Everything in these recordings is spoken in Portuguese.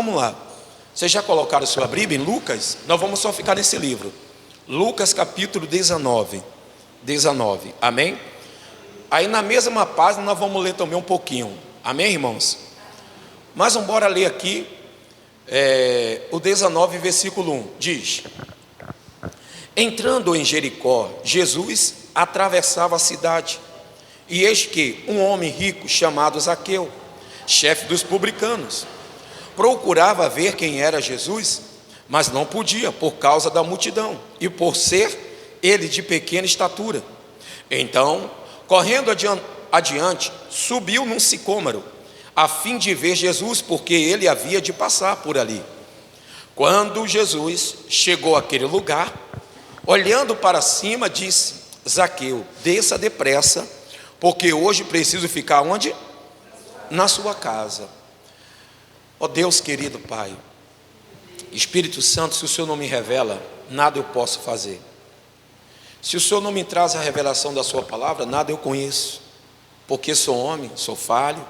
vamos lá. Vocês já colocaram sua Bíblia em Lucas? Nós vamos só ficar nesse livro. Lucas capítulo 19. Amém? Aí na mesma página nós vamos ler também um pouquinho. Amém, irmãos? Mas vamos embora ler aqui o 19, versículo 1. Diz: entrando em Jericó, Jesus atravessava a cidade. E eis que um homem rico chamado Zaqueu, chefe dos publicanos, procurava ver quem era Jesus, mas não podia por causa da multidão e por ser ele de pequena estatura. Então, correndo adiante, subiu num sicômoro, a fim de ver Jesus, porque ele havia de passar por ali. Quando Jesus chegou àquele lugar, olhando para cima, disse: Zaqueu, desça depressa, porque hoje preciso ficar onde? Na sua casa. Ó Deus querido Pai, Espírito Santo, se o Senhor não me revela, nada eu posso fazer. Se o Senhor não me traz a revelação da sua palavra, nada eu conheço, porque sou homem, sou falho,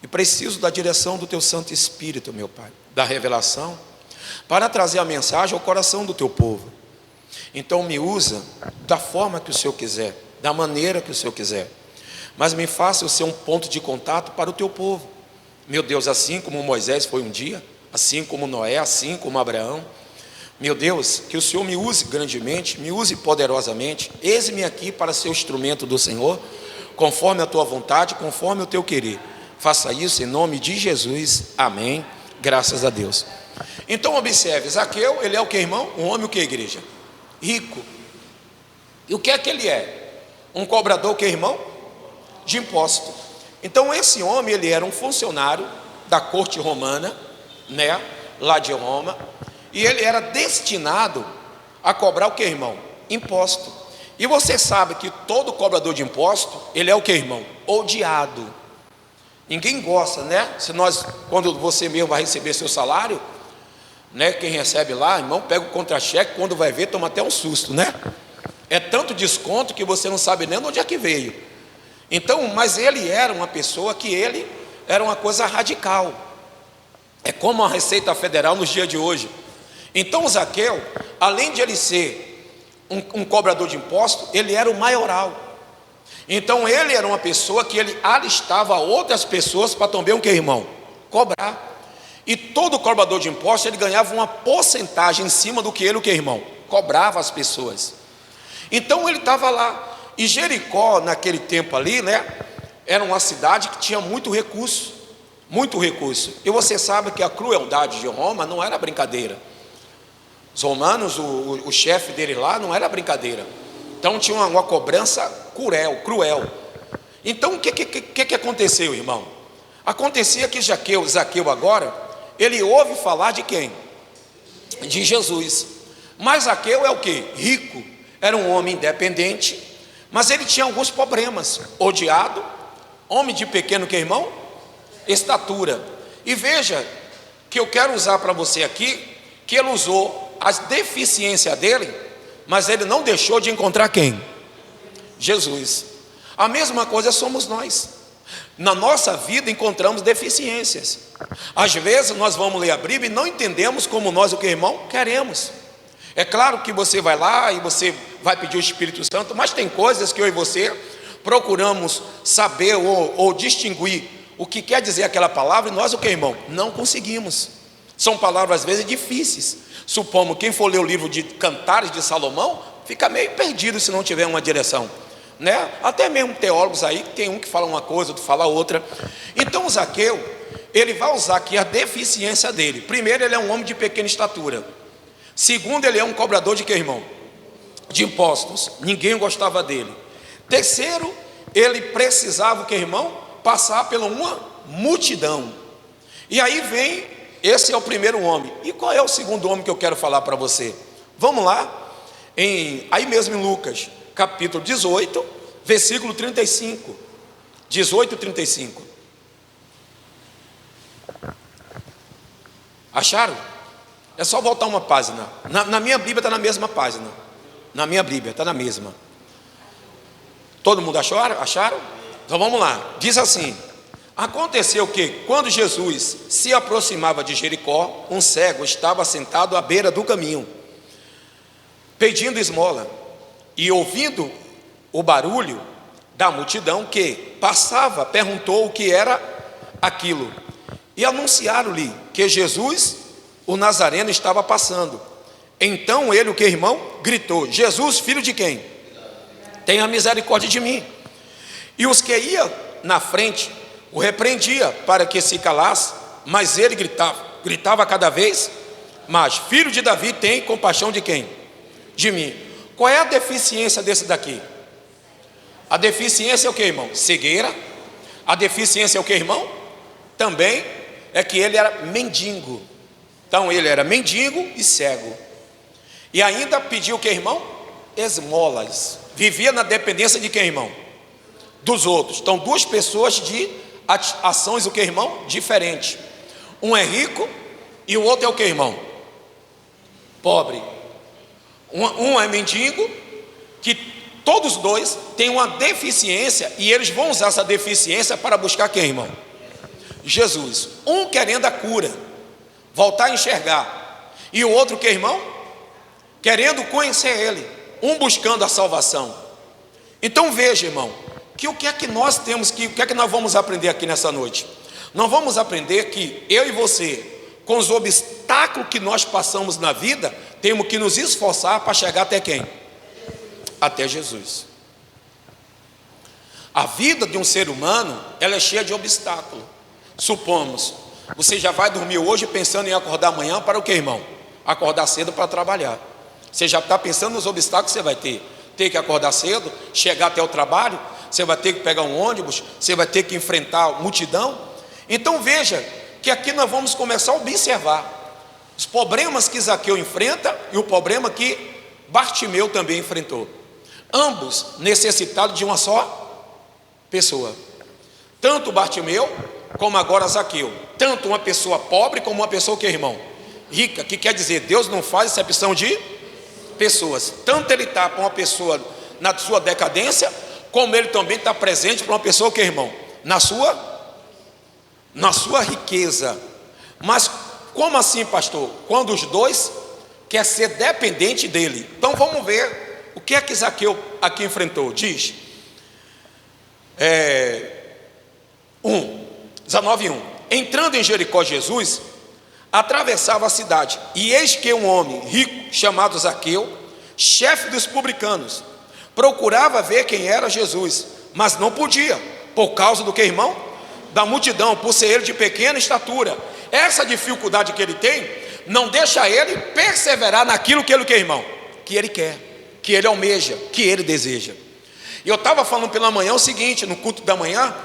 e preciso da direção do teu Santo Espírito, meu Pai, da revelação, para trazer a mensagem ao coração do teu povo. Então me usa da forma que o Senhor quiser, da maneira que o Senhor quiser, mas me faça eu ser um ponto de contato para o teu povo, meu Deus, assim como Moisés foi um dia, assim como Noé, assim como Abraão. Meu Deus, que o Senhor me use grandemente, me use poderosamente. Eis-me aqui para ser o instrumento do Senhor, conforme a tua vontade, conforme o teu querer. Faça isso em nome de Jesus, amém, graças a Deus. Então observe, Zaqueu, ele é o que, irmão? Um homem o que, igreja? Rico. E o que é que ele é? Um cobrador, o que, irmão? De imposto. Então esse homem, ele era um funcionário da corte romana, né, lá de Roma, e ele era destinado a cobrar o que, irmão? Imposto. E você sabe que todo cobrador de imposto, ele é o que, irmão? Odiado. Ninguém gosta, né? Quando você mesmo vai receber seu salário, né, quem recebe lá, irmão, pega o contra-cheque, quando vai ver, toma até um susto, né? É tanto desconto que você não sabe nem de onde é que veio. Então, mas ele era uma pessoa que ele era uma coisa radical. É como a Receita Federal nos dias de hoje. Então Zaqueu, além de ele ser um cobrador de imposto, ele era o maioral. Então ele era uma pessoa que ele alistava outras pessoas para também o que, irmão? Cobrar. E todo cobrador de imposto, ele ganhava uma porcentagem em cima do que ele, o que, irmão? Cobrava as pessoas. Então ele estava lá. E Jericó, naquele tempo ali, né, era uma cidade que tinha muito recurso. Muito recurso. E você sabe que a crueldade de Roma não era brincadeira. Os romanos, o chefe dele lá, não era brincadeira. Então tinha uma cobrança cruel. Então o que aconteceu, irmão? Acontecia que Zaqueu agora, ele ouve falar de quem? De Jesus. Mas Zaqueu é o que? Rico. Era um homem independente, mas ele tinha alguns problemas. Odiado, homem de pequeno que, irmão? Estatura. E veja que eu quero usar para você aqui, que ele usou as deficiências dele, mas ele não deixou de encontrar quem? Jesus. A mesma coisa somos nós. Na nossa vida encontramos deficiências. Às vezes nós vamos ler a Bíblia e não entendemos como nós, o que, irmão? Queremos. É claro que você vai lá e você vai pedir o Espírito Santo, mas tem coisas que eu e você procuramos saber ou distinguir o que quer dizer aquela palavra, e nós o que, irmão? Não conseguimos. São palavras às vezes difíceis. Supomos, quem for ler o livro de Cantares de Salomão, fica meio perdido se não tiver uma direção, né? Até mesmo teólogos aí, tem um que fala uma coisa, outro fala outra. Então Zaqueu, ele vai usar aqui a deficiência dele. Primeiro, ele é um homem de pequena estatura. Segundo, ele é um cobrador de que, irmão? De impostos. Ninguém gostava dele. Terceiro, ele precisava, o que, irmão? Passar por uma multidão. E aí vem, esse é o primeiro homem. E qual é o segundo homem que eu quero falar para você? Vamos lá, aí mesmo em Lucas, capítulo 18, versículo 35. 18 e 35. Acharam? É só voltar uma página. Na minha Bíblia está na mesma página. Na minha Bíblia está na mesma. Todo mundo achou? Acharam? Então vamos lá. Diz assim: Aconteceu que, quando Jesus se aproximava de Jericó, um cego estava sentado à beira do caminho, pedindo esmola, e ouvindo o barulho da multidão que passava, perguntou o que era aquilo, e anunciaram-lhe que Jesus, o Nazareno, estava passando. Então ele, o que, irmão? Gritou: Jesus, filho de quem? Tenha misericórdia de mim. E os que iam na frente o repreendia para que se calasse, mas ele gritava cada vez mais: filho de Davi, tem compaixão de quem? De mim. Qual é a deficiência desse daqui? A deficiência é o que, irmão? Cegueira. A deficiência é o que, irmão? Também é que ele era mendigo. Então ele era mendigo e cego, e ainda pediu o que, irmão? Esmolas. Vivia na dependência de quem, irmão? Dos outros. Então, duas pessoas de ações, o que, irmão? Diferente. Um é rico e o outro é o que, irmão? Pobre. Um é mendigo, que todos dois têm uma deficiência, e eles vão usar essa deficiência para buscar quem, irmão? Jesus. Um querendo a cura, voltar a enxergar, e o outro, que, irmão? Querendo conhecer ele. Um buscando a salvação. Então veja, irmão, que o que é que nós temos que, o que é que nós vamos aprender aqui nessa noite? Nós vamos aprender que eu e você, com os obstáculos que nós passamos na vida, temos que nos esforçar para chegar até quem? Até Jesus. A vida de um ser humano, ela é cheia de obstáculos. Supomos, você já vai dormir hoje pensando em acordar amanhã para o que, irmão? Acordar cedo para trabalhar. Você já está pensando nos obstáculos que você vai ter. Ter que acordar cedo, chegar até o trabalho, você vai ter que pegar um ônibus, você vai ter que enfrentar a multidão. Então veja que aqui nós vamos começar a observar os problemas que Zaqueu enfrenta e o problema que Bartimeu também enfrentou. Ambos necessitados de uma só pessoa. Tanto Bartimeu como agora Zaqueu. Tanto uma pessoa pobre como uma pessoa que, irmão? Rica, que quer dizer, Deus não faz exceção de pessoas. Tanto ele está para uma pessoa na sua decadência, como ele também está presente para uma pessoa que, irmão? Na sua riqueza. Mas como assim, pastor? Quando os dois quer ser dependente dele. Então vamos ver o que é que Zaqueu aqui enfrentou. Diz 19:1. Entrando em Jericó, Jesus atravessava a cidade, e eis que um homem rico chamado Zaqueu, chefe dos publicanos, procurava ver quem era Jesus, mas não podia, por causa do que, irmão? Da multidão, por ser ele de pequena estatura. Essa dificuldade que ele tem não deixa ele perseverar naquilo que ele, que, irmão? Que ele quer, que ele almeja, que ele deseja. E eu estava falando pela manhã o seguinte, no culto da manhã,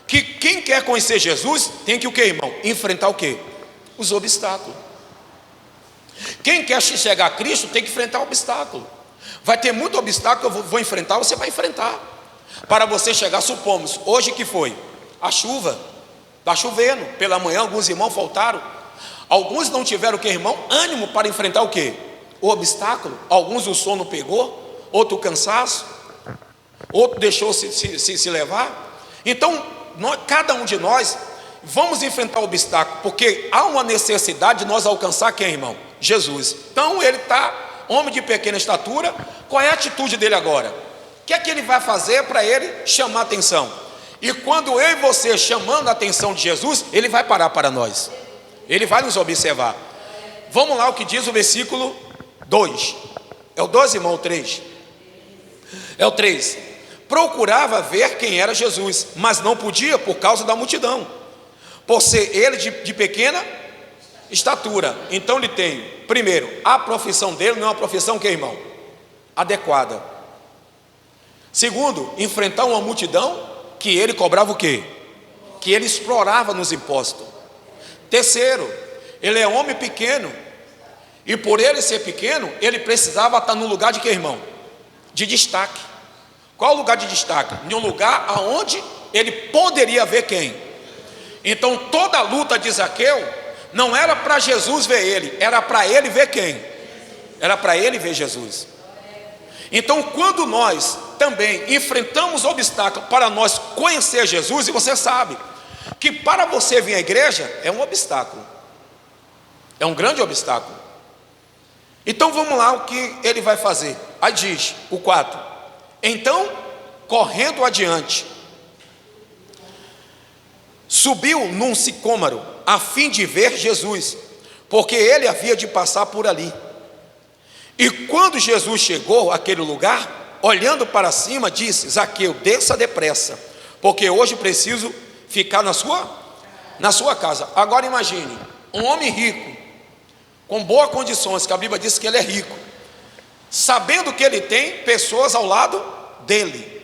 que quem quer conhecer Jesus tem que o que, irmão? Enfrentar o que? Os obstáculos. Quem quer chegar a Cristo tem que enfrentar o obstáculo. Vai ter muito obstáculo que eu vou enfrentar, você vai enfrentar. Para você chegar, supomos, hoje que foi? A chuva, está chovendo, pela manhã alguns irmãos faltaram. Alguns não tiveram o que, irmão? Ânimo para enfrentar o que? O obstáculo. Alguns o sono pegou, outro o cansaço, outro deixou se levar. Então, cada um de nós vamos enfrentar o obstáculo, porque há uma necessidade de nós alcançar quem, irmão? Jesus. Então ele está, homem de pequena estatura. Qual é a atitude dele agora? O que é que ele vai fazer para ele chamar a atenção? E quando eu e você chamando a atenção de Jesus, ele vai parar para nós, ele vai nos observar. Vamos lá o que diz o versículo 2. É o 2, irmão, o 3. É o 3. Procurava ver quem era Jesus, mas não podia por causa da multidão, por ser ele de pequena estatura. Então ele tem, primeiro, a profissão dele não é uma profissão que, irmão? Adequada. Segundo, enfrentar uma multidão que ele cobrava o quê? Que ele explorava nos impostos. Terceiro, ele é homem pequeno, e por ele ser pequeno, ele precisava estar num lugar de quê, irmão? De destaque. Qual o lugar de destaque? Em um lugar aonde ele poderia ver quem? Então toda a luta de Zaqueu não era para Jesus ver ele, era para ele ver quem? Era para ele ver Jesus. Então quando nós também enfrentamos obstáculos para nós conhecer Jesus, e você sabe que que para você vir à igreja é um obstáculo, é um grande obstáculo. Então vamos lá, o que ele vai fazer? Aí diz o 4: então, correndo adiante, subiu num sicômoro, a fim de ver Jesus, porque ele havia de passar por ali. E quando Jesus chegou àquele lugar, olhando para cima, disse: Zaqueu, desça depressa, porque hoje preciso ficar na sua casa. Agora imagine, um homem rico, com boas condições, que a Bíblia diz que ele é rico, sabendo que ele tem pessoas ao lado dele,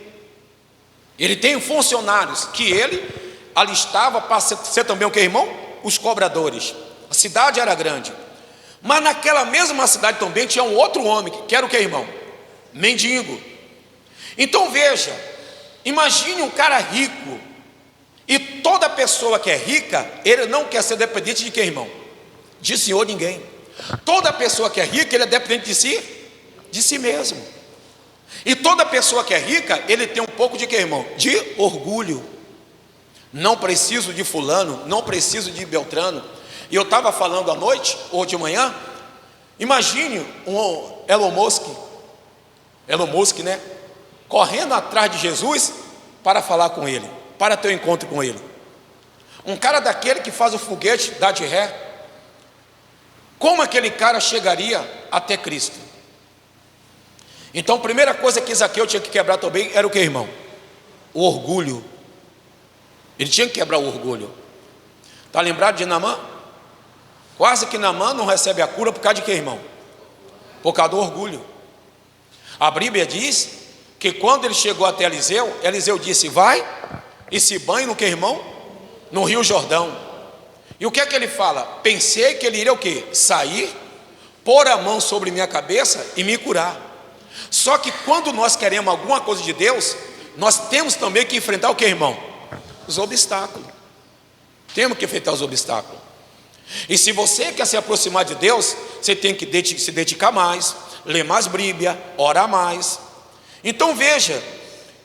ele tem funcionários que ele alistava para ser também o que, irmão? Os cobradores. A cidade era grande, mas naquela mesma cidade também tinha um outro homem, que era o que, irmão? Mendigo. Então veja, imagine um cara rico, e toda pessoa que é rica, ele não quer ser dependente de quem, irmão? De senhor ninguém. Toda pessoa que é rica, ele é dependente de si mesmo. E toda pessoa que é rica, ele tem um pouco de quê, irmão? De orgulho. Não preciso de fulano, não preciso de Beltrano. E eu estava falando à noite, ou de manhã, imagine um Elon Musk, né? Correndo atrás de Jesus para falar com ele, para ter um encontro com ele. Um cara daquele que faz o foguete, dá de ré. Como aquele cara chegaria até Cristo? Então, a primeira coisa que Zaqueu tinha que quebrar também era o que, irmão? O orgulho. Ele tinha que quebrar o orgulho. Está lembrado de Naamã? Quase que Naamã não recebe a cura por causa de quê, irmão? Por causa do orgulho. A Bíblia diz que quando ele chegou até Eliseu, Eliseu disse: vai e se banhe no que, irmão? No Rio Jordão. E o que é que ele fala? Pensei que ele iria o quê? Sair, pôr a mão sobre minha cabeça e me curar. Só que quando nós queremos alguma coisa de Deus, nós temos também que enfrentar o que, irmão? Os obstáculos. Temos que enfrentar os obstáculos. E se você quer se aproximar de Deus, você tem que se dedicar mais, ler mais Bíblia, orar mais. Então veja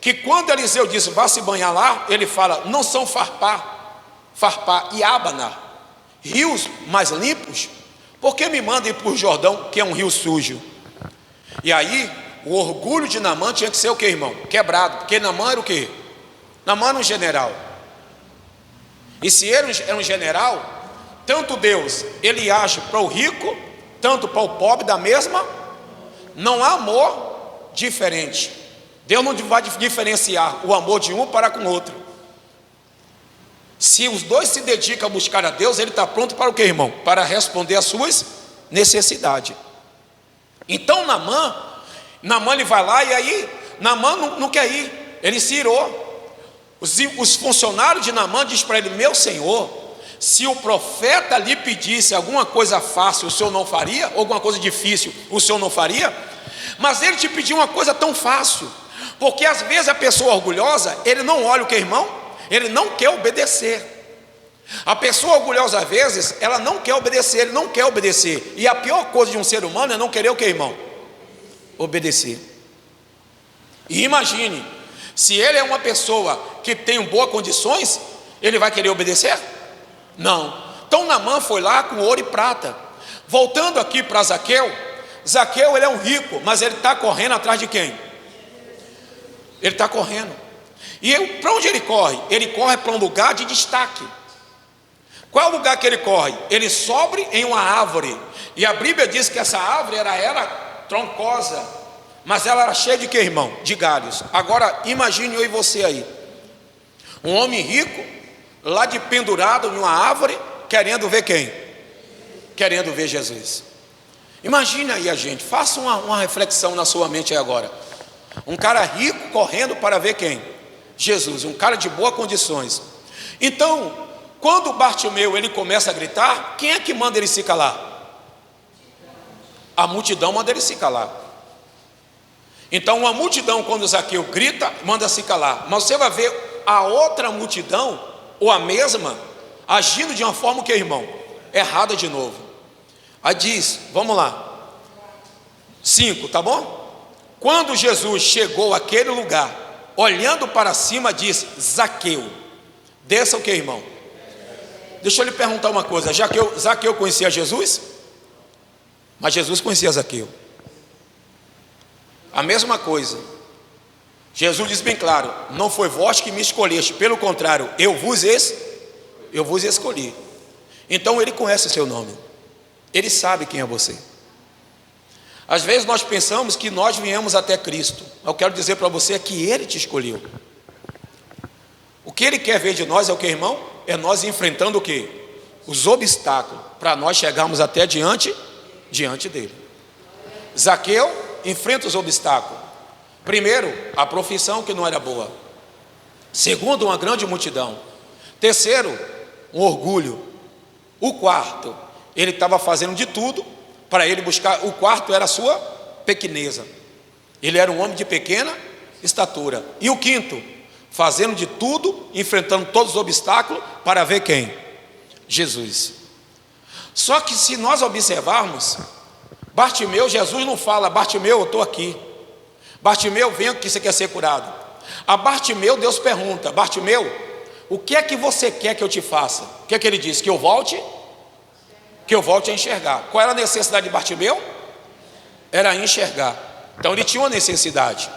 que quando Eliseu disse: vá se banhar lá, ele fala: não são Farpá e Abana, rios mais limpos? Por que me manda ir para o Jordão, que é um rio sujo? E aí o orgulho de Naamã tinha que ser o que, irmão? Quebrado. Porque Naamã era o que? Naamã era um general. E se ele era um general, tanto Deus, ele age para o rico, tanto para o pobre da mesma. Não há amor diferente. Deus não vai diferenciar o amor de um para com o outro. Se os dois se dedicam a buscar a Deus, ele está pronto para o que, irmão? Para responder às suas necessidades. Então Naamã ele vai lá, e aí Naamã não quer ir, ele se irou. Os funcionários de Naamã dizem para ele: meu senhor, se o profeta lhe pedisse alguma coisa fácil, o senhor não faria? Ou alguma coisa difícil, o senhor não faria? Mas ele te pediu uma coisa tão fácil. Porque às vezes a pessoa orgulhosa, ele não olha o que, irmão? Ele não quer obedecer. A pessoa orgulhosa, às vezes, ela não quer obedecer, ele não quer obedecer. E a pior coisa de um ser humano é não querer o que, irmão? Obedecer. E imagine, se ele é uma pessoa que tem boas condições, ele vai querer obedecer? Não. Então Naamã foi lá com ouro e prata. Voltando aqui para Zaqueu, Zaqueu ele é um rico, mas ele está correndo atrás de quem? Ele está correndo. E para onde ele corre? Ele corre para um lugar de destaque. Qual é o lugar que ele corre? Ele sobe em uma árvore. E a Bíblia diz que essa árvore era troncosa, mas ela era cheia de quê, irmão? De galhos. Agora imagine eu e você aí, um homem rico, lá de pendurado em uma árvore, querendo ver quem? Querendo ver Jesus. Imagine aí a gente, faça uma reflexão na sua mente aí agora. Um cara rico correndo para ver quem? Jesus, um cara de boas condições. Então, quando Bartimeu ele começa a gritar, quem é que manda ele se calar? A multidão manda ele se calar. Então uma multidão, quando Zaqueu grita, manda se calar. Mas você vai ver a outra multidão, ou a mesma, agindo de uma forma que, irmão, errada de novo. Aí diz, vamos lá, 5, tá bom? Quando Jesus chegou àquele lugar, olhando para cima, disse: Zaqueu, desça o que, irmão? Deixa eu lhe perguntar uma coisa: Zaqueu conhecia Jesus? Mas Jesus conhecia Zaqueu. A mesma coisa. Jesus diz bem claro: não foi vós que me escolheste, pelo contrário, eu vos escolhi. Então ele conhece o seu nome, ele sabe quem é você. Às vezes nós pensamos que nós viemos até Cristo. Eu quero dizer para você que Ele te escolheu. O que Ele quer ver de nós é o que, irmão? É nós enfrentando o que? Os obstáculos, para nós chegarmos até diante dEle. Zaqueu enfrenta os obstáculos. Primeiro, a profissão que não era boa. Segundo, uma grande multidão. Terceiro, um orgulho. O quarto, ele estava fazendo de tudo para ele buscar. O quarto era a sua pequeneza. Ele era um homem de pequena estatura. E o quinto, fazendo de tudo, enfrentando todos os obstáculos para ver quem? Jesus. Só que se nós observarmos, Bartimeu, Jesus não fala: Bartimeu, eu estou aqui. Bartimeu, vem que você quer ser curado. A Bartimeu, Deus pergunta: Bartimeu, o que é que você quer que eu te faça? O que é que ele diz? Que eu volte a enxergar. Qual era a necessidade de Bartimeu? Era enxergar. Então ele tinha uma necessidade.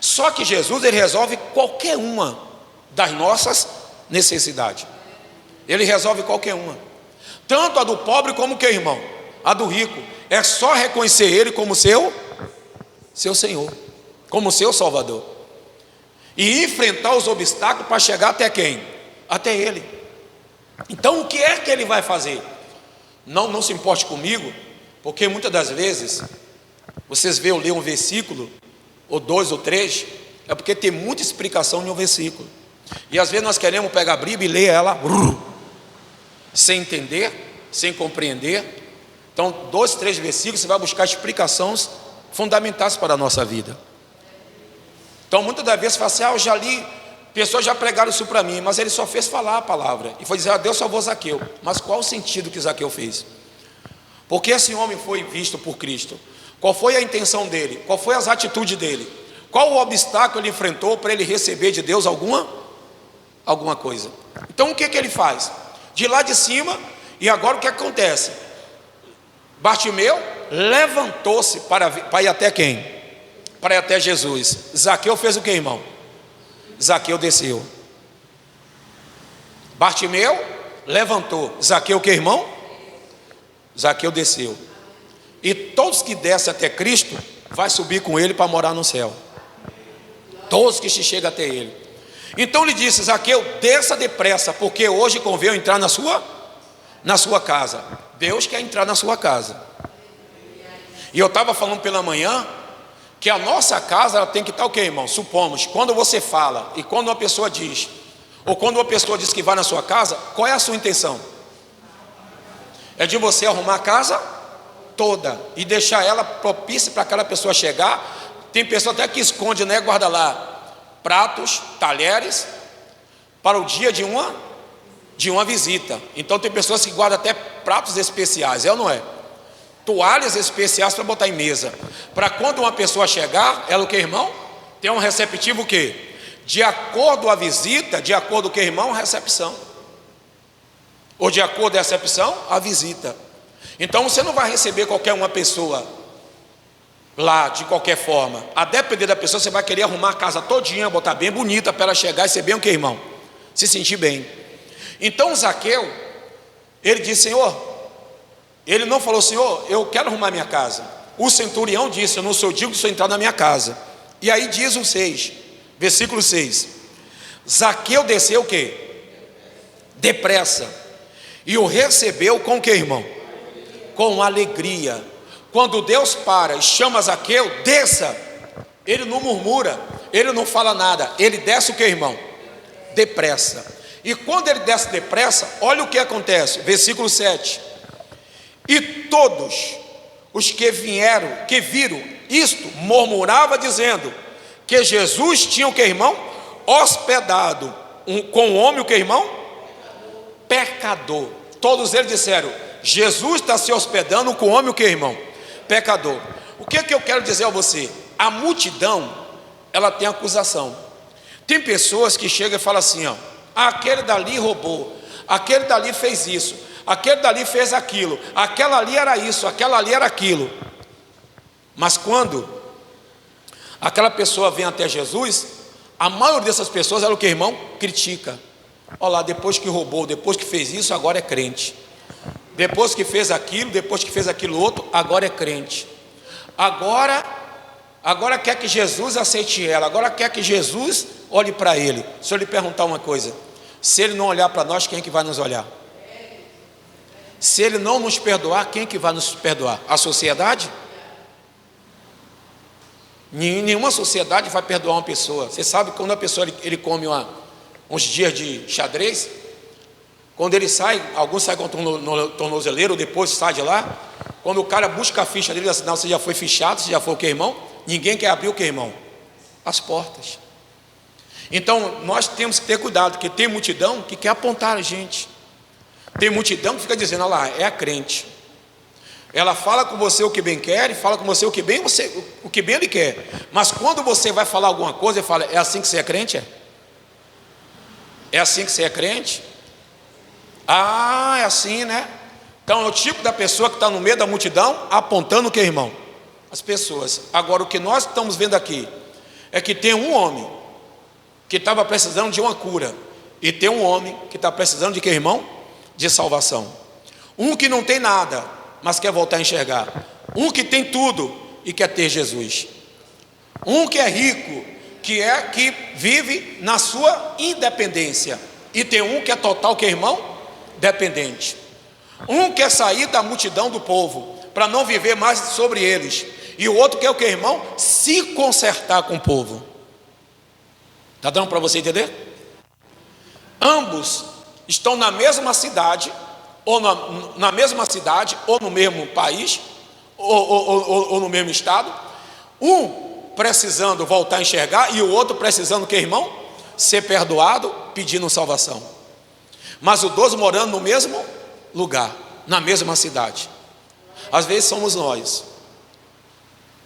Só que Jesus, ele resolve qualquer uma das nossas necessidades. Ele resolve qualquer uma. Tanto a do pobre como o que, irmão? A do rico. É só reconhecer ele como seu Senhor, como seu Salvador, e enfrentar os obstáculos para chegar até quem? Até Ele. Então o que é que Ele vai fazer? Não se importe comigo, porque muitas das vezes vocês veem eu ler um versículo, ou dois ou três, é porque tem muita explicação em um versículo, e às vezes nós queremos pegar a Bíblia e ler ela sem entender, sem compreender. Então 2, 3 versículos você vai buscar explicações fundamentais para a nossa vida. Então muitas das vezes você fala assim: eu já li, pessoas já pregaram isso para mim, mas ele só fez falar a palavra, e foi dizer: Deus salvou Zaqueu. Mas qual o sentido que Zaqueu fez? Porque esse homem foi visto por Cristo? Qual foi a intenção dele? Qual foi as atitudes dele? Qual o obstáculo ele enfrentou para ele receber de Deus alguma coisa? Então o que ele faz? De lá de cima, e agora o que acontece? Bartimeu levantou-se para ir até quem? Para ir até Jesus. Zaqueu fez o que, irmão? Zaqueu desceu. Bartimeu levantou. Zaqueu o que, irmão? Zaqueu desceu. E todos que descem até Cristo vai subir com ele para morar no céu. Todos que se chegam até ele. Então ele disse: Zaqueu, desça depressa, porque hoje convém eu entrar na sua casa. Deus quer entrar na sua casa. E eu estava falando pela manhã que a nossa casa ela tem que estar o quê, irmão? Supomos, quando você fala e quando uma pessoa diz, ou quando uma pessoa diz que vai na sua casa, qual é a sua intenção? É de você arrumar a casa toda e deixar ela propícia para aquela pessoa chegar. Tem pessoa até que esconde, né? Guarda lá pratos, talheres para o dia de uma visita. Então tem pessoas que guardam até pratos especiais, é ou não é? Toalhas especiais para botar em mesa, para quando uma pessoa chegar, ela o que, irmão? Tem um receptivo o que? De acordo com a visita, de acordo com o que, irmão? Recepção. Ou de acordo com a recepção, a visita. Então você não vai receber qualquer uma pessoa lá de qualquer forma. A depender da pessoa, você vai querer arrumar a casa todinha, botar bem bonita para ela chegar e ser bem o que, irmão? Se sentir bem. Então Zaqueu, ele disse: Senhor, ele não falou: Senhor, eu quero arrumar minha casa. O centurião disse: eu não sou digno de entrar na minha casa. E aí diz o 6, versículo 6: Zaqueu desceu o que? Depressa, e o recebeu com o que, irmão? Com alegria. Quando Deus para e chama Zaqueu, desça, ele não murmura, ele não fala nada, ele desce o que, irmão? Depressa. E quando ele desce depressa, olha o que acontece, versículo 7: e todos os que viram isto, murmurava dizendo que Jesus tinha o que, irmão? Hospedado com o homem o que, irmão? Pecador. Todos eles disseram: Jesus está se hospedando com o homem o que, irmão? Pecador. O que é que eu quero dizer a você? A multidão, ela tem acusação. Tem pessoas que chegam e falam assim: ó, aquele dali roubou, aquele dali fez isso, aquele dali fez aquilo, aquela ali era isso, aquela ali era aquilo. Mas quando aquela pessoa vem até Jesus, a maioria dessas pessoas, ela o que, irmão? Critica. Olha lá, depois que roubou, depois que fez isso, agora é crente. Depois que fez aquilo, depois que fez aquilo outro, agora é crente. Agora quer que Jesus aceite ela, agora quer que Jesus olhe para ele. Se eu lhe perguntar uma coisa, se ele não olhar para nós, quem é que vai nos olhar? Se ele não nos perdoar, quem é que vai nos perdoar? A sociedade? Nenhuma sociedade vai perdoar uma pessoa. Você sabe que quando a pessoa ele come uns dias de xadrez, quando ele sai, alguns saem com o tornozeleiro, depois sai de lá. Quando o cara busca a ficha dele, assim, não, você já foi fichado, você já foi o que, irmão? Ninguém quer abrir o que, irmão? As portas. Então nós temos que ter cuidado, porque tem multidão que quer apontar a gente. Tem multidão que fica dizendo, olha lá, é a crente. Ela fala com você o que bem quer, e fala com você o que bem ele quer. Mas quando você vai falar alguma coisa, ele fala, é assim que você é crente? É assim que você é crente? Ah, é assim, né? Então é o tipo da pessoa que está no meio da multidão, apontando o que, irmão? As pessoas. Agora o que nós estamos vendo aqui, é que tem um homem, que estava precisando de uma cura, e tem um homem, que está precisando de que, irmão? De salvação. Um que não tem nada, mas quer voltar a enxergar. Um que tem tudo, e quer ter Jesus. Um que é rico, que vive na sua independência. E tem um que é total, que, irmão? Dependente. Um quer sair da multidão do povo, para não viver mais sobre eles, e o outro quer o que, irmão? Se consertar com o povo. Está dando para você entender? Ambos estão na mesma cidade, ou na mesma cidade, ou no mesmo país, ou no mesmo estado. Um precisando voltar a enxergar, e o outro precisando o que, irmão? Ser perdoado, pedindo salvação. Mas os dois morando no mesmo lugar, na mesma cidade. Às vezes somos nós,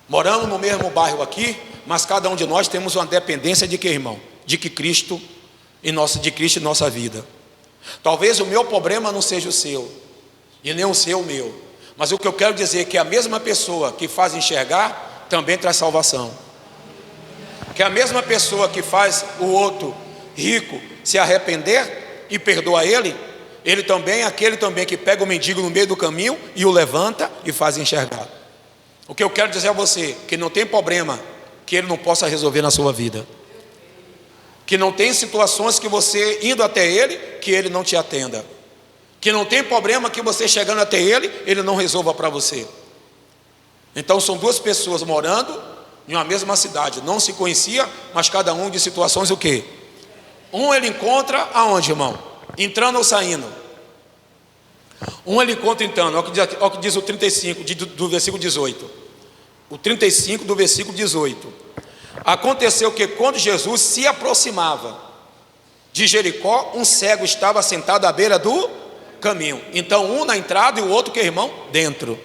moramos no mesmo bairro aqui, mas cada um de nós temos uma dependência de que, irmão? De Cristo em nossa vida. Talvez o meu problema não seja o seu, e nem o seu o meu, mas o que eu quero dizer é que a mesma pessoa que faz enxergar, também traz salvação. Que a mesma pessoa que faz o outro rico se arrepender e perdoa ele também é aquele também que pega o mendigo no meio do caminho e o levanta e faz enxergar. O que eu quero dizer a você, que não tem problema que ele não possa resolver na sua vida, que não tem situações que você indo até ele, que ele não te atenda, que não tem problema que você chegando até ele não resolva para você. Então são duas pessoas morando em uma mesma cidade, não se conhecia, mas cada um de situações o quê? Um ele encontra aonde, irmão? Entrando ou saindo? Um ele encontra entrando, olha o que diz o 35 do versículo 18. O 35 do versículo 18. Aconteceu que quando Jesus se aproximava de Jericó, um cego estava sentado à beira do caminho. Então um na entrada e o outro que, irmão? Dentro.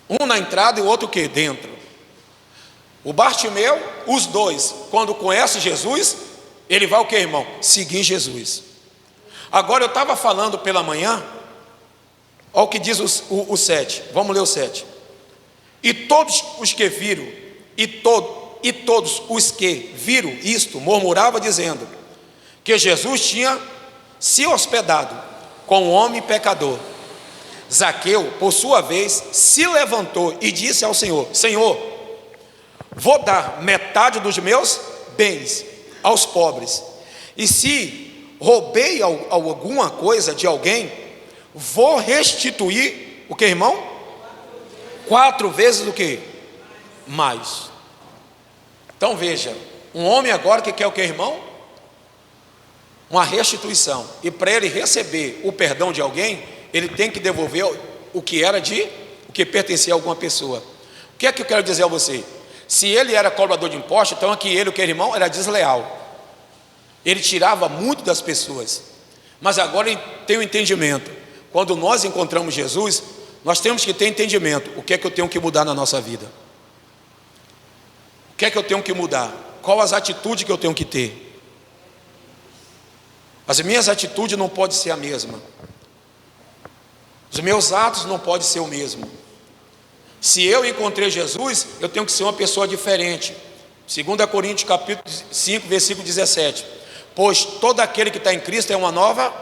Um na entrada e o outro que? Dentro. O Bartimeu, os dois, quando conhece Jesus, ele vai o que, irmão? Seguir Jesus. Agora eu estava falando pela manhã, olha o que diz o 7, vamos ler o 7. E todos os que viram, e todos os que viram isto, murmuravam dizendo, que Jesus tinha se hospedado com um homem pecador. Zaqueu, por sua vez, se levantou e disse ao Senhor, Senhor, vou dar metade dos meus bens aos pobres, e se roubei alguma coisa de alguém, vou restituir, o que, irmão? 4 vezes o que? Mais. Então veja, um homem agora que quer o que, irmão? Uma restituição, e para ele receber o perdão de alguém, ele tem que devolver o que pertencia a alguma pessoa. O que é que eu quero dizer a você? Se ele era cobrador de impostos, então aqui ele, o que, irmão? Era desleal. Ele tirava muito das pessoas. Mas agora ele tem o entendimento. Quando nós encontramos Jesus, nós temos que ter entendimento. O que é que eu tenho que mudar na nossa vida? O que é que eu tenho que mudar? Qual as atitudes que eu tenho que ter? As minhas atitudes não podem ser a mesma. Os meus atos não podem ser o mesmo. Se eu encontrei Jesus, eu tenho que ser uma pessoa diferente. 2 Coríntios capítulo 5, versículo 17. Pois todo aquele que está em Cristo é uma nova.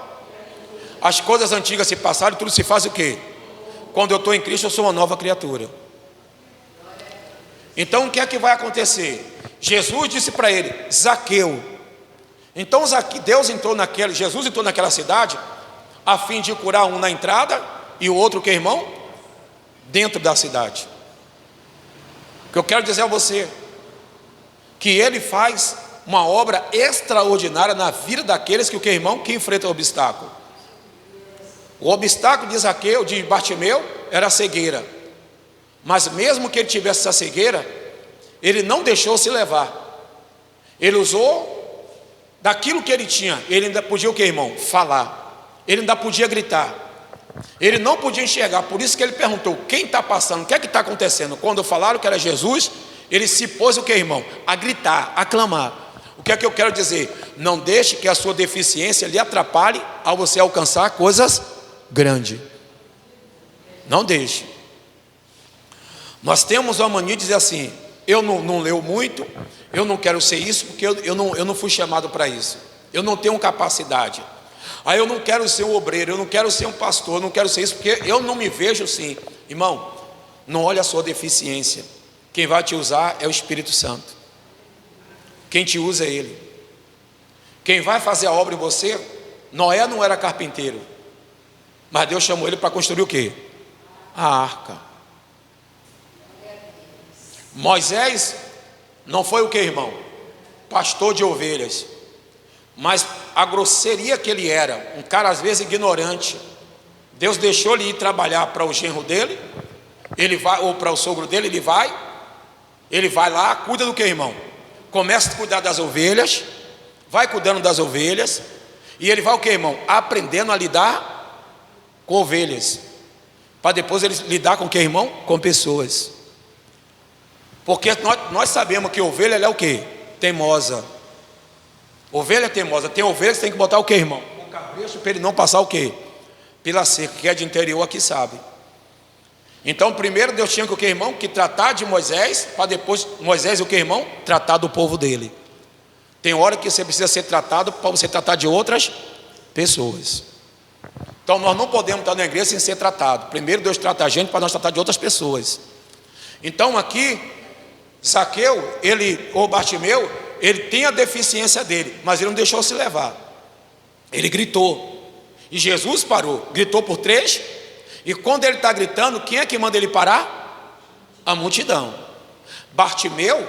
As coisas antigas se passaram e tudo se faz o quê? Quando eu estou em Cristo, eu sou uma nova criatura. Então o que é que vai acontecer? Jesus disse para ele, Zaqueu. Então Jesus entrou naquela cidade a fim de curar um na entrada e o outro, que irmão? Dentro da cidade. O que eu quero dizer a você, que ele faz uma obra extraordinária na vida daqueles que, o que, irmão? Que enfrentam o obstáculo. O obstáculo de Zaqueu, de Bartimeu, era a cegueira. Mas mesmo que ele tivesse essa cegueira, ele não deixou se levar. Ele usou daquilo que ele tinha. Ele ainda podia, o que, irmão? Falar. Ele ainda podia gritar. Ele não podia enxergar. Por isso que ele perguntou, quem está passando? O que é que está acontecendo? Quando falaram que era Jesus, ele se pôs, o que, irmão? A gritar, a clamar. O que é que eu quero dizer? Não deixe que a sua deficiência lhe atrapalhe ao você alcançar coisas grandes. Não deixe. Nós temos uma mania de dizer assim, eu não leio muito, eu não quero ser isso, porque eu não fui chamado para isso. Eu não tenho capacidade. Aí eu não quero ser um obreiro, eu não quero ser um pastor, eu não quero ser isso, porque eu não me vejo assim. Irmão, não olhe a sua deficiência. Quem vai te usar é o Espírito Santo. Quem te usa é Ele. Quem vai fazer a obra em você, Noé não era carpinteiro, mas Deus chamou ele para construir o quê? A arca. Moisés não foi o que, irmão? Pastor de ovelhas. Mas a grosseria que ele era, um cara às vezes ignorante, Deus deixou ele ir trabalhar para o genro dele, ele vai, ou para o sogro dele, ele vai lá, cuida do que, irmão? Começa a cuidar das ovelhas, vai cuidando das ovelhas, e ele vai o que, irmão? Aprendendo a lidar com ovelhas, para depois ele lidar com o que, irmão? Com pessoas. Porque nós sabemos que ovelha ela é o que? Teimosa. Ovelha teimosa. Tem ovelha que tem que botar o que, irmão? O cabresto para ele não passar o que? Pela cerca, que é de interior aqui, sabe. Então primeiro Deus tinha que, o que, irmão? Que tratar de Moisés, para depois Moisés, o que, irmão? Tratar do povo dele. Tem hora que você precisa ser tratado para você tratar de outras pessoas. Então nós não podemos estar na igreja sem ser tratado. Primeiro Deus trata a gente para nós tratar de outras pessoas. Então aqui Zaqueu, ou Bartimeu, ele tem a deficiência dele, mas ele não deixou se levar. Ele gritou. E Jesus parou, gritou por 3. E quando ele está gritando, quem é que manda ele parar? A multidão. Bartimeu,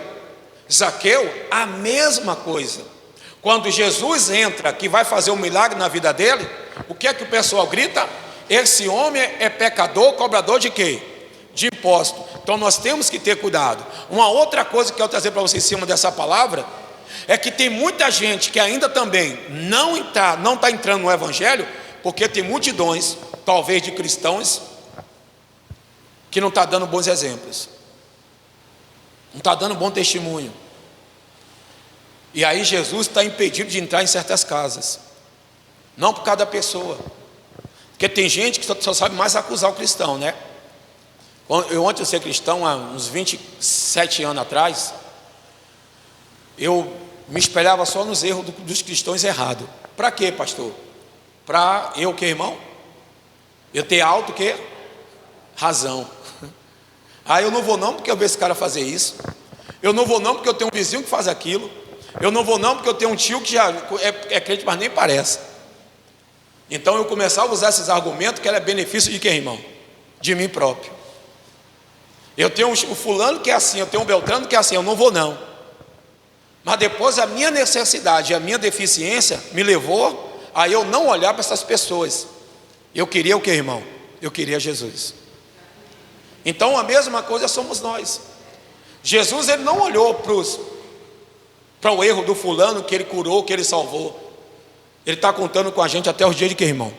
Zaqueu, a mesma coisa. Quando Jesus entra, que vai fazer um milagre na vida dele, o que é que o pessoal grita? Esse homem é pecador, cobrador de quê? De imposto. Então nós temos que ter cuidado. Uma outra coisa que eu quero trazer para você em cima dessa palavra é que tem muita gente que ainda também não está entrando no evangelho, porque tem multidões, talvez de cristãos, que não está dando bons exemplos, não está dando bom testemunho. E aí Jesus está impedido de entrar em certas casas, não por cada pessoa, porque tem gente que só sabe mais acusar o cristão, né? Eu, antes de ser cristão, há uns 27 anos atrás, eu me espelhava só nos erros dos cristãos errados. Para quê, pastor? Para eu, o que, irmão? Eu ter alto o que? Razão. Eu não vou não porque eu vejo esse cara fazer isso. Eu não vou não porque eu tenho um vizinho que faz aquilo. Eu não vou não porque eu tenho um tio que já é crente, mas nem parece. Então eu começava a usar esses argumentos que era benefício de quem, irmão? De mim próprio. Eu tenho o fulano que é assim, eu tenho um Beltrano que é assim, eu não vou não. Mas depois a minha necessidade, a minha deficiência me levou a eu não olhar para essas pessoas. Eu queria o que, irmão? Eu queria Jesus. Então a mesma coisa somos nós. Jesus, ele não olhou para o erro do fulano que ele curou, que ele salvou. Ele está contando com a gente até os dias de que, irmão?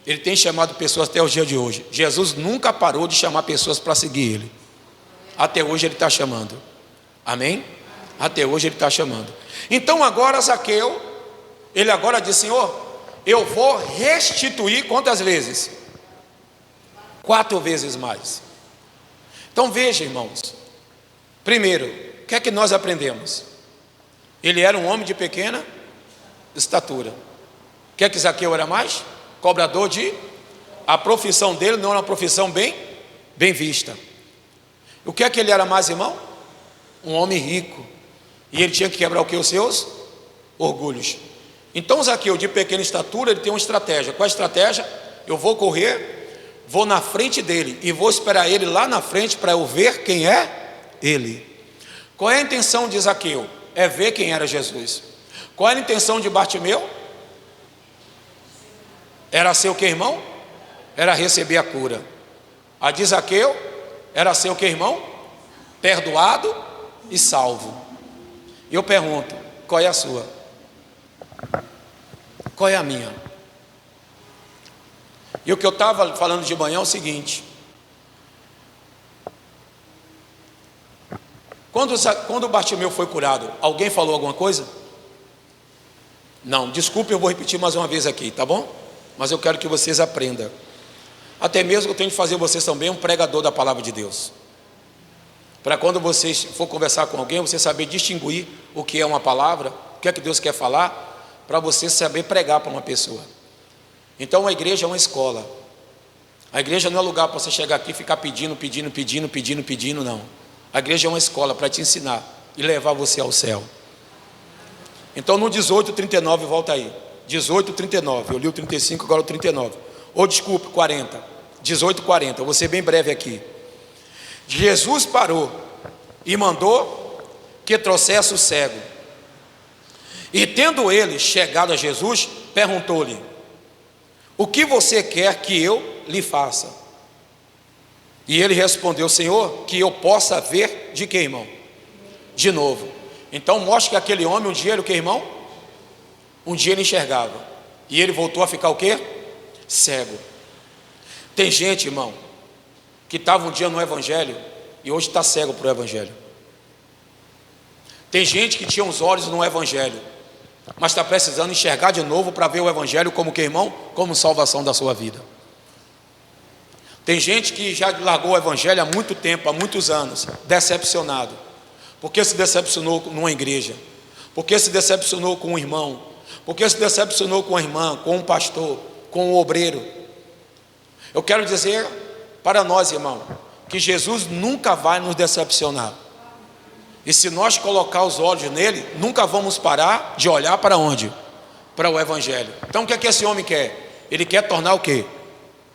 Ele tem chamado pessoas até os dias de hoje. Jesus nunca parou de chamar pessoas para seguir ele. Até hoje ele está chamando. Amém? Até hoje ele está chamando. Então agora Zaqueu, Ele agora diz: Senhor, eu vou restituir quantas vezes? 4 vezes mais. Então veja, irmãos, primeiro, o que é que nós aprendemos? Ele era um homem de pequena estatura. O que é que Zaqueu era mais? Cobrador de... A profissão dele não era uma profissão bem vista. O que é que ele era mais, irmão? Um homem rico. E ele tinha que quebrar o que? Os seus orgulhos. Então Zaqueu, de pequena estatura, ele tem uma estratégia. Qual a estratégia? Eu vou correr, vou na frente dele e vou esperar ele lá na frente para eu ver quem é ele. Qual é a intenção de Zaqueu? É ver quem era Jesus. Qual era a intenção de Bartimeu? Era ser o que, irmão? Era receber a cura. A de Zaqueu era ser o que, irmão? Perdoado e salvo. E eu pergunto, qual é a sua? Qual é a minha? E o que eu estava falando de manhã é o seguinte: quando Bartimeu foi curado, alguém falou alguma coisa? Não, desculpe, eu vou repetir mais uma vez aqui, tá bom? Mas eu quero que vocês aprendam. Até mesmo eu tenho de fazer vocês também um pregador da palavra de Deus, para quando vocês for conversar com alguém, você saber distinguir o que é uma palavra, o que é que Deus quer falar, para você saber pregar para uma pessoa. Então a igreja é uma escola. A igreja não é lugar para você chegar aqui e ficar pedindo, não. A igreja é uma escola para te ensinar e levar você ao céu. Então no 18:39, volta aí, 18:39, eu li o 35, agora o 39, ou desculpe, 40, 18:40, eu vou ser bem breve aqui. Jesus parou e mandou que trouxesse o cego, e tendo ele chegado a Jesus, perguntou-lhe: o que você quer que eu lhe faça? E ele respondeu: Senhor, que eu possa ver de que, irmão? De novo. Então mostra que aquele homem um dia, o que, irmão? Um dia ele enxergava, e ele voltou a ficar o quê? Cego. Tem gente, irmão, que estava um dia no evangelho e hoje está cego para o evangelho. Tem gente que tinha os olhos no evangelho, mas está precisando enxergar de novo para ver o evangelho como que, irmão? Como salvação da sua vida. Tem gente que já largou o evangelho há muito tempo, há muitos anos, decepcionado. Porque se decepcionou numa igreja, porque se decepcionou com um irmão, porque se decepcionou com a irmã, com um pastor, com um obreiro. Eu quero dizer para nós, irmão, que Jesus nunca vai nos decepcionar. E se nós colocar os olhos nele, nunca vamos parar de olhar para onde? Para o evangelho. Então o que é que esse homem quer? Ele quer tornar o quê?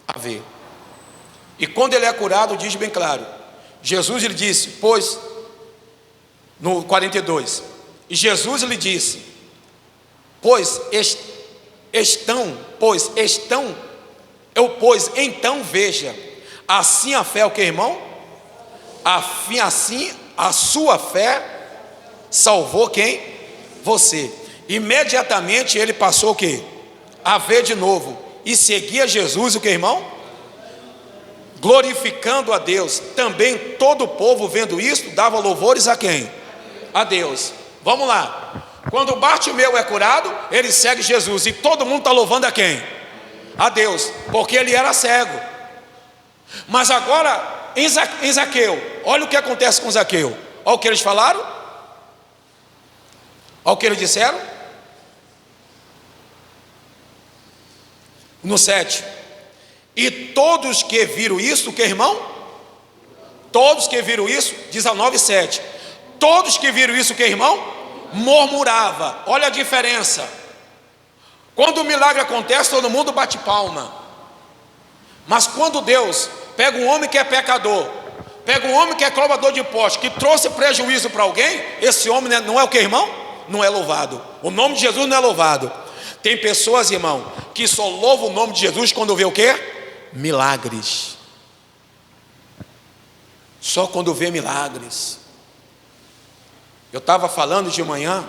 A ver. E quando ele é curado, diz bem claro, Jesus lhe disse, pois, no 42, e Jesus lhe disse, então veja, assim a fé, o que, irmão? Assim a sua fé salvou quem? Você. Imediatamente ele passou o que? A ver de novo, e seguia Jesus, o que, irmão? Glorificando a Deus. Também todo o povo, vendo isso, dava louvores a quem? A Deus. Vamos lá. Quando Bartimeu é curado, ele segue Jesus, e todo mundo está louvando a quem? A Deus, porque ele era cego. Mas agora em Zaqueu, olha o que acontece com Zaqueu. Olha o que eles falaram, olha o que eles disseram. No 7, e todos que viram isso, que, irmão? Todos que viram isso, 19:7, todos que viram isso, que, irmão? Murmurava. Olha a diferença. Quando o milagre acontece, todo mundo bate palma. Mas quando Deus pega um homem que é pecador, pega um homem que é cobrador de impostos, que trouxe prejuízo para alguém, esse homem não é o que, irmão? Não é louvado. O nome de Jesus não é louvado. Tem pessoas, irmão, que só louvam o nome de Jesus quando vê o quê? Milagres. Só quando vê milagres. Eu estava falando de manhã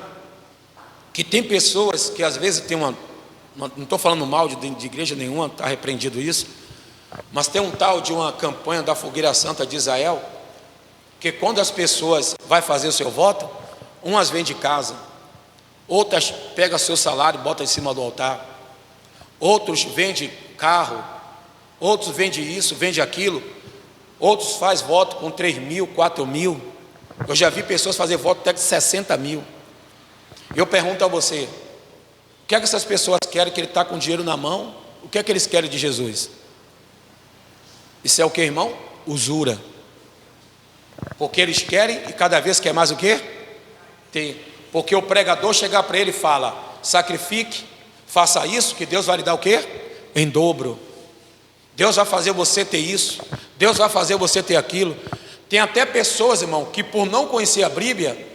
que tem pessoas que às vezes tem não estou falando mal de igreja nenhuma, está repreendido isso, mas tem um tal de uma campanha da Fogueira Santa de Israel, que quando as pessoas vão fazer o seu voto, umas vêm de casa, outras pegam seu salário e botam em cima do altar, outros vendem carro, outros vendem isso, vendem aquilo, outros fazem voto com 3 mil, 4 mil. Eu já vi pessoas fazer voto até de 60 mil. Eu pergunto a você, o que é que essas pessoas querem, que ele está com dinheiro na mão? O que é que eles querem de Jesus? Isso é o que, irmão? Usura. Porque eles querem e cada vez quer mais o quê? Ter. Porque o pregador chegar para ele e fala: sacrifique, faça isso, que Deus vai lhe dar o quê? Em dobro. Deus vai fazer você ter isso, Deus vai fazer você ter aquilo. Tem até pessoas, irmão, que por não conhecer a Bíblia,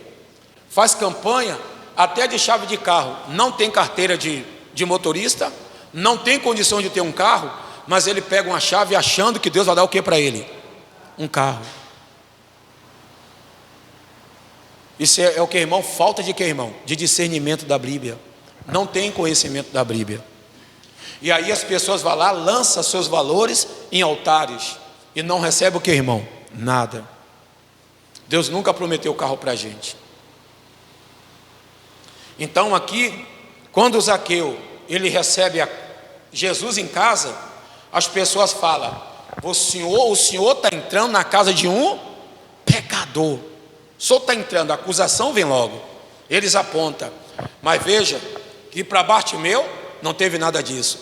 faz campanha até de chave de carro, não tem carteira de motorista, não tem condição de ter um carro, mas ele pega uma chave achando que Deus vai dar o que para ele? Um carro. Isso é o que, irmão? Falta de que, irmão? De discernimento da Bíblia. Não tem conhecimento da Bíblia. E aí as pessoas vão lá, lançam seus valores em altares e não recebem o que, irmão? Nada. Deus nunca prometeu carro para a gente. Então aqui, quando o Zaqueu ele recebe Jesus em casa, as pessoas falam: o senhor está entrando na casa de um pecador. O senhor está entrando, a acusação vem logo. Eles apontam. Mas veja que para Bartimeu não teve nada disso.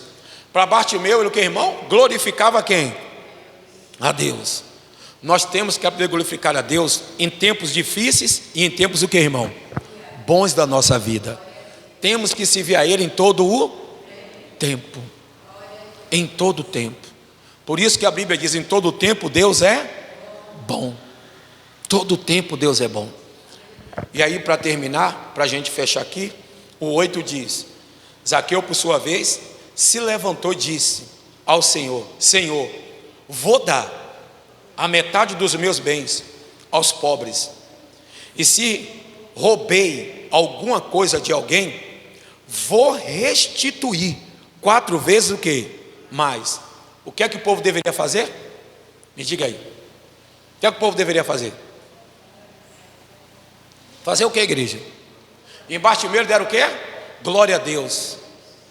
Para Bartimeu, ele o que, irmão? Glorificava quem? A Deus. Nós temos que aprender a glorificar a Deus em tempos difíceis e em tempos o que, irmão? Bons da nossa vida. Temos que servir a Ele em todo o tempo. Em todo o tempo. Por isso que a Bíblia diz: em todo o tempo Deus é bom. Todo o tempo Deus é bom. E aí, para terminar, para a gente fechar aqui, o 8 diz: Zaqueu, por sua vez, se levantou e disse ao Senhor: Senhor, vou dar a metade dos meus bens aos pobres, e se roubei alguma coisa de alguém, vou restituir 4 vezes o que? Mais. O que é que o povo deveria fazer? Me diga aí. O que é que o povo deveria fazer? Fazer o que, igreja? Em Bartimeu deram o que? Glória a Deus.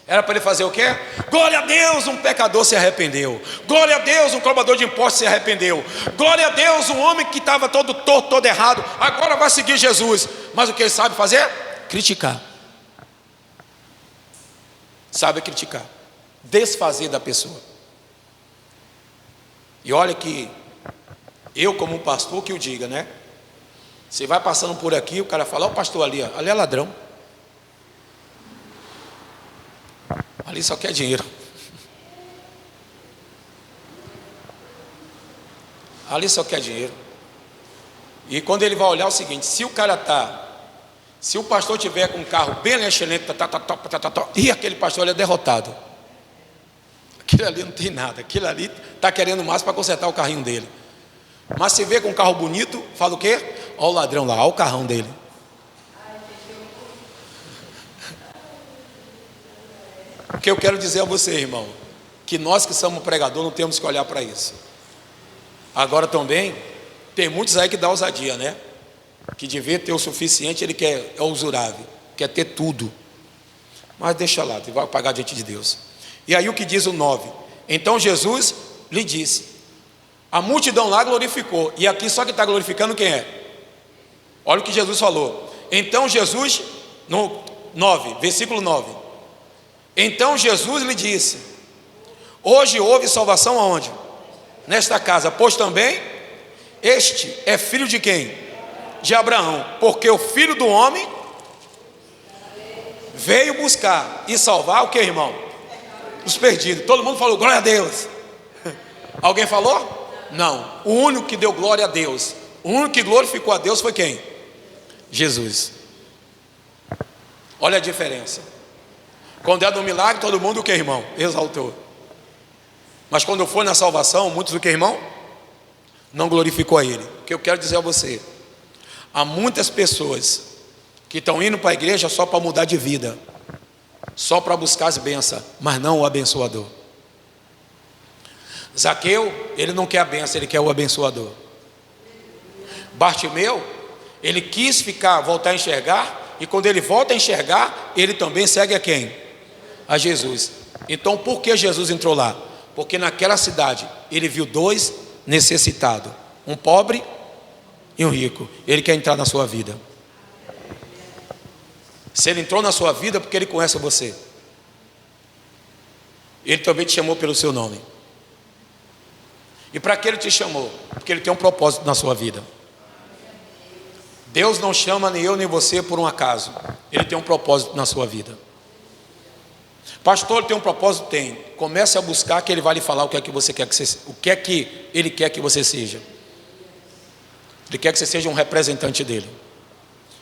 Era para ele fazer o quê? Glória a Deus, um pecador se arrependeu. Glória a Deus, um cobrador de impostos se arrependeu. Glória a Deus, um homem que estava todo torto, todo errado, agora vai seguir Jesus. Mas o que ele sabe fazer? Criticar. Sabe criticar, desfazer da pessoa. E olha que eu, como um pastor, que o diga, né? Você vai passando por aqui, o cara fala: ó, o pastor ali, ó, ali é ladrão. Ali só quer dinheiro. Ali só quer dinheiro. E quando ele vai olhar, é o seguinte: se o pastor tiver com um carro bem excelente, e aquele pastor ali é derrotado. Aquilo ali não tem nada. Aquilo ali está querendo mais para consertar o carrinho dele. Mas se vê com um carro bonito, fala o quê? Olha o ladrão lá, olha o carrão dele. O que eu quero dizer a você, irmão, que nós que somos pregadores não temos que olhar para isso. Agora também, tem muitos aí que dá ousadia, né? Que devia ter o suficiente, ele quer, é usurável, quer ter tudo. Mas deixa lá, ele vai pagar diante de Deus. E aí o que diz o 9? Então Jesus lhe disse, a multidão lá glorificou, e aqui só que está glorificando quem é? Olha o que Jesus falou. Então Jesus, no 9, versículo 9. Então Jesus lhe disse: hoje houve salvação aonde? Nesta casa, pois também este é filho de quem? De Abraão, porque o Filho do Homem veio buscar e salvar o que, irmão? Os perdidos. Todo mundo falou glória a Deus. Alguém falou? Não. O único que deu glória a Deus, o único que glorificou a Deus foi quem? Jesus. Olha a diferença. Quando é do milagre, todo mundo o que, irmão? Exaltou. Mas quando foi na salvação, muitos o que, irmão? Não glorificou a Ele. O que eu quero dizer a você: há muitas pessoas que estão indo para a igreja só para mudar de vida, só para buscar as bênçãos, mas não o abençoador. Zaqueu, ele não quer a bênção, ele quer o abençoador. Bartimeu, ele quis voltar a enxergar, E quando ele volta a enxergar, ele também segue a quem? A Jesus. Então por que Jesus entrou lá? Porque naquela cidade ele viu dois necessitados, um pobre e um rico. Ele quer entrar na sua vida. Se ele entrou na sua vida, porque ele conhece você. Ele também te chamou pelo seu nome. E para que ele te chamou? Porque ele tem um propósito na sua vida. Deus não chama nem eu nem você por um acaso. Ele tem um propósito na sua vida. Pastor, ele tem um propósito? Tem. Comece a buscar, que ele vai lhe falar o que é que você quer que você, o que é que ele quer que você seja. Ele quer que você seja um representante dele.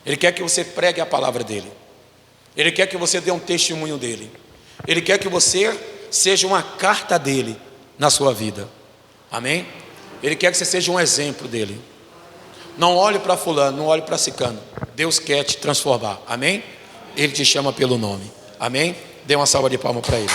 Ele quer que você pregue a palavra dele. Ele quer que você dê um testemunho dele. Ele quer que você seja uma carta dele na sua vida. Amém? Ele quer que você seja um exemplo dele. Não olhe para fulano, não olhe para cicano. Deus quer te transformar. Amém? Ele te chama pelo nome. Amém? Dê uma salva de palmas para ele.